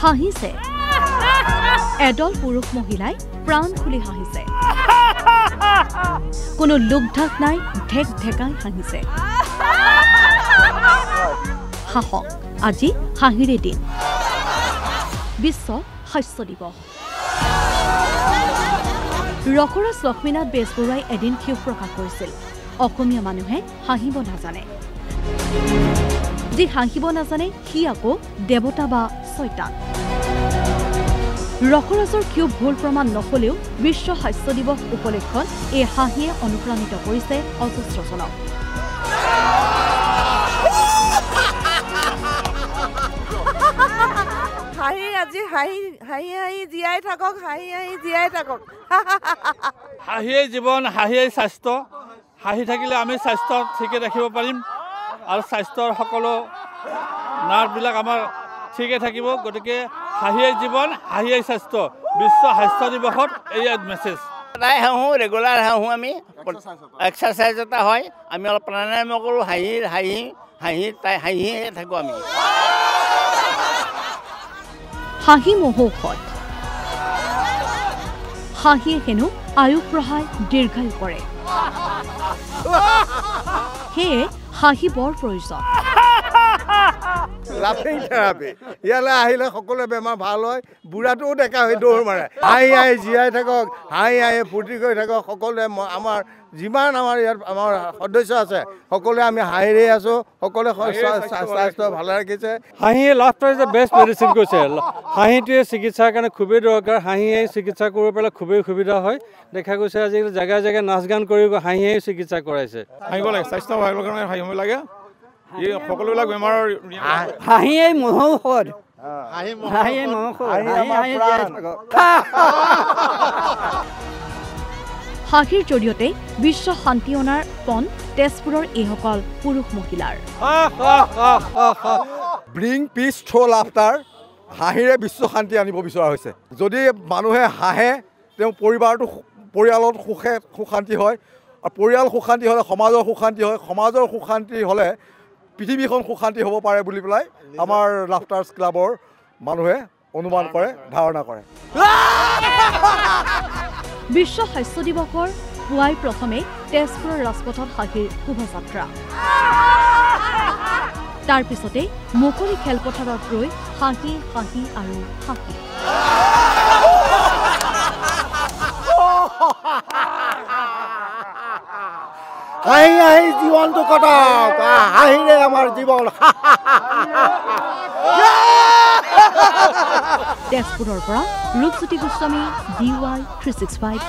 হাঁহিছে এডল পুৰুষ মহিলাই প্ৰাণ খুলি হাঁহিছে কোনো লোকঢাক নাই ঢেক ঢেকাই হাঁহিছে হাঁহক আজি হাঁহিৰে দিন বিশ্ব হাস্য দিৱস ৰকৰাজ লক্ষ্মীনাথ বেজবৰুৱাই এদিন ক্ষোভ প্ৰকাশ কৰিছিল অসমীয়া মানুহে হাঁহিব নাজানে যি হাঁহিব নাজানে সি আকৌ দেৱতা বা শয়তান ৰকৰাজৰ ক্ষোভ ভুল প্ৰমাণ নহলেও বিশ্ব হাস্য দিৱস উপলক্ষত এই হাঁহিয়ে অনুপ্ৰাণিত কৰিছে অজস্ৰজনক হাঁহি আজি হাঁহি হাঁহি হাঁহি জীয়াই থাকক হাঁহি হাঁহি জীয়াই থাকক হাঁহিয়ে জীৱন হাঁহিয়ে স্বাস্থ্য হাঁহি থাকিলে আমি স্বাস্থ্য ঠিকে ৰাখিব পাৰিম আৰু স্বাস্থ্যৰ সকলো নাৰ্ভবিলাক আমাৰ ঠিকে থাকিব গতিকে হাঁহিয়ে জীৱন হাঁহিয়ে স্বাস্থ্য বিশ্ব হাস্য দিৱসত এই মেছেজ সদায় হাঁহো ৰেগুলাৰ হাঁহো আমি এক্সাৰচাইজ এটা হয় আমি অলপ প্ৰাণায়াম কৰোঁ হাঁহিয়ে থাকোঁ আমি হাঁহি মহৌষধ হাঁহিয়ে হেনো আয়ুস বঢ়াই দীৰ্ঘায়ু কৰে সেয়ে হাঁহি বৰ প্ৰয়োজন লাফিং থেৰাপি ইয়ালৈ আহিলে সকলোৱে বেমাৰ ভাল হয় বুঢ়াটোও ডেকা হৈ দৌৰ মাৰে হাঁহি হাঁহি জীয়াই থাকক হাঁহি হাঁহি ফূৰ্তি কৰি থাকক সকলোৱে আমাৰ যিমান আমাৰ ইয়াত আমাৰ সদস্য আছে সকলোৱে আমি হাঁহিৰে আছোঁ সকলোৱে স্বাস্থ্য ভালে ৰাখিছে হাঁহিয়ে laughter is the best medicine কৈছে হাঁহিটোৱে চিকিৎসাৰ কাৰণে খুবেই দৰকাৰ হাঁহিয়ে চিকিৎসা কৰিব পাৰিলে খুবেই সুবিধা হয় দেখা গৈছে আজিকালি জেগাই জেগাই নাচ গান কৰি হাঁহিয়ে চিকিৎসা কৰাইছে হাঁহিব লাগে স্বাস্থ্য ভাল কাৰণে হাঁহিব লাগে এই সকলোবিলাক বেমাৰৰ হাঁহিয়ে মহৌষধ হাঁহিৰ জৰিয়তে বিশ্ব শান্তি অনাৰ পণ তেজপুৰৰ এইসকল পুৰুষ মহিলাৰ ব্ৰিং পিচ থ্ৰ' লাফটাৰ হাঁহিৰে বিশ্ব শান্তি আনিব বিচৰা হৈছে যদি মানুহে হাঁহে তেওঁ পৰিয়ালত সুখ শান্তি হয় আৰু পৰিয়াল সুখ শান্তি হ'লে সমাজৰ সুখ শান্তি হয় সমাজৰ সুখ শান্তি হ'লে পৃথিৱীখন সুখ শান্তি হ'ব পাৰে বুলি পেলাই আমাৰ লাফটাৰ্ছ ক্লাবৰ মানুহে অনুমান কৰে ধাৰণা কৰে বিশ্ব হাস্য দিৱসৰ পুৱাই প্ৰথমে তেজপুৰৰ ৰাজপথত হাঁহিৰ শোভাযাত্ৰা তাৰ পিছতে মুকলি খেলপথাৰত ৰৈ হাঁহি হাঁহি আৰু হাঁহি হাঁহি হাঁহি জীৱনটো কটাওক হাঁহিৰে আমাৰ জীৱন তেজপুৰৰ পৰা ৰূপজ্যোতি গোস্বামী DY 365